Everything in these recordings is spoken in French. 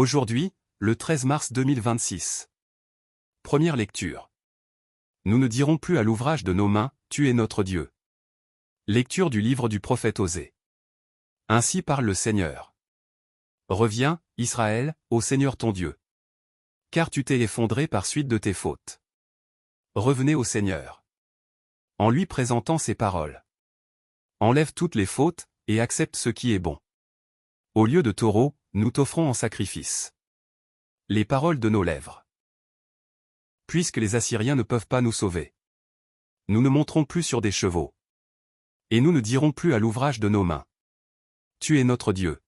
Aujourd'hui, le 13 mars 2026. Première lecture. Nous ne dirons plus à l'ouvrage de nos mains, tu es notre Dieu. Lecture du livre du prophète Osée. Ainsi parle le Seigneur. Reviens, Israël, au Seigneur ton Dieu. Car tu t'es effondré par suite de tes fautes. Revenez au Seigneur. En lui présentant ses paroles. Enlève toutes les fautes, et accepte ce qui est bon. Au lieu de taureaux, nous t'offrons en sacrifice les paroles de nos lèvres. Puisque les Assyriens ne peuvent pas nous sauver, nous ne monterons plus sur des chevaux. Et nous ne dirons plus à l'ouvrage de nos mains, tu es notre Dieu.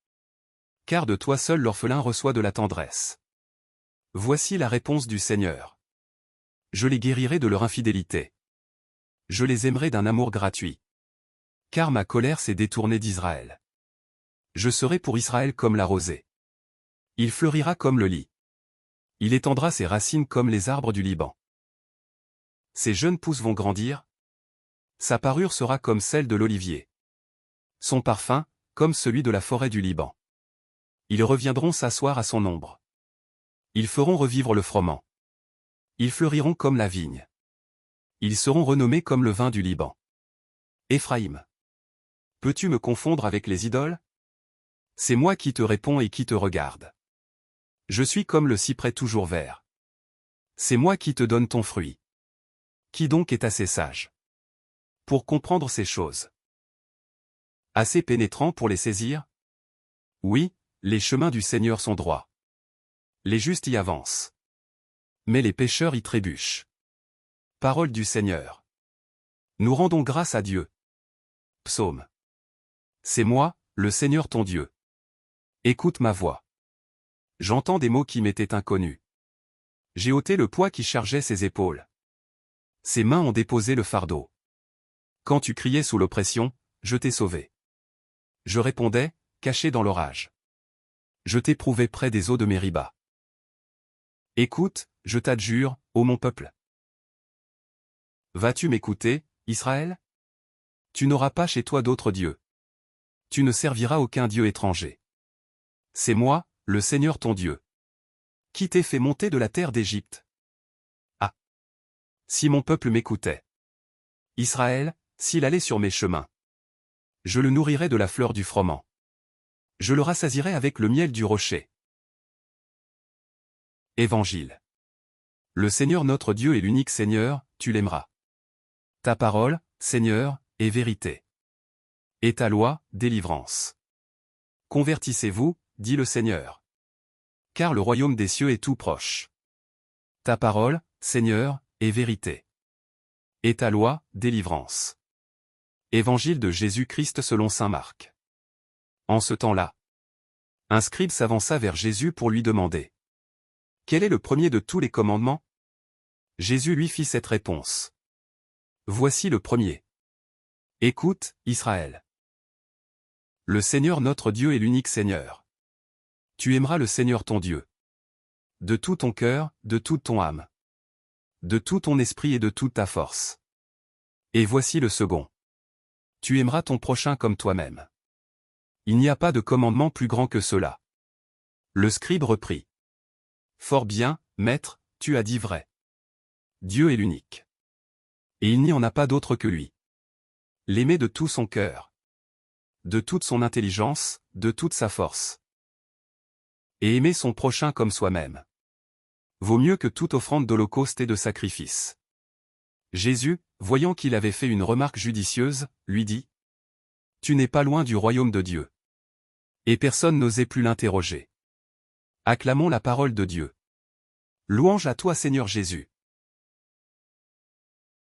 Car de toi seul l'orphelin reçoit de la tendresse. Voici la réponse du Seigneur. Je les guérirai de leur infidélité. Je les aimerai d'un amour gratuit. Car ma colère s'est détournée d'Israël. Je serai pour Israël comme la rosée. Il fleurira comme le lis. Il étendra ses racines comme les arbres du Liban. Ses jeunes pousses vont grandir. Sa parure sera comme celle de l'olivier. Son parfum, comme celui de la forêt du Liban. Ils reviendront s'asseoir à son ombre. Ils feront revivre le froment. Ils fleuriront comme la vigne. Ils seront renommés comme le vin du Liban. Éphraïm. Peux-tu me confondre avec les idoles? C'est moi qui te réponds et qui te regarde. Je suis comme le cyprès toujours vert. C'est moi qui te donne ton fruit. Qui donc est assez sage pour comprendre ces choses? Assez pénétrant pour les saisir? Oui, les chemins du Seigneur sont droits. Les justes y avancent. Mais les pécheurs y trébuchent. Parole du Seigneur. Nous rendons grâce à Dieu. Psaume. C'est moi, le Seigneur ton Dieu. Écoute ma voix. J'entends des mots qui m'étaient inconnus. J'ai ôté le poids qui chargeait ses épaules. Ses mains ont déposé le fardeau. Quand tu criais sous l'oppression, je t'ai sauvé. Je répondais, caché dans l'orage. Je t'éprouvais près des eaux de Mériba. Écoute, je t'adjure, ô mon peuple. Vas-tu m'écouter, Israël? Tu n'auras pas chez toi d'autre Dieu. Tu ne serviras aucun Dieu étranger. C'est moi, le Seigneur ton Dieu. Qui t'ai fait monter de la terre d'Égypte? Ah! Si mon peuple m'écoutait. Israël, s'il allait sur mes chemins. Je le nourrirais de la fleur du froment. Je le rassasirais avec le miel du rocher. Évangile. Le Seigneur notre Dieu est l'unique Seigneur, tu l'aimeras. Ta parole, Seigneur, est vérité. Et ta loi, délivrance. Convertissez-vous, dit le Seigneur. Car le royaume des cieux est tout proche. Ta parole, Seigneur, est vérité. Et ta loi, délivrance. Évangile de Jésus-Christ selon saint Marc. En ce temps-là, un scribe s'avança vers Jésus pour lui demander: quel est le premier de tous les commandements? Jésus lui fit cette réponse. Voici le premier. Écoute, Israël. Le Seigneur notre Dieu est l'unique Seigneur. Tu aimeras le Seigneur ton Dieu. De tout ton cœur, de toute ton âme. De tout ton esprit et de toute ta force. Et voici le second. Tu aimeras ton prochain comme toi-même. Il n'y a pas de commandement plus grand que cela. Le scribe reprit. Fort bien, maître, tu as dit vrai. Dieu est l'unique. Et il n'y en a pas d'autre que lui. L'aimer de tout son cœur. De toute son intelligence, de toute sa force. Et aimer son prochain comme soi-même. Vaut mieux que toute offrande d'holocauste et de sacrifice. Jésus, voyant qu'il avait fait une remarque judicieuse, lui dit: tu n'es pas loin du royaume de Dieu. Et personne n'osait plus l'interroger. Acclamons la parole de Dieu. Louange à toi Seigneur Jésus.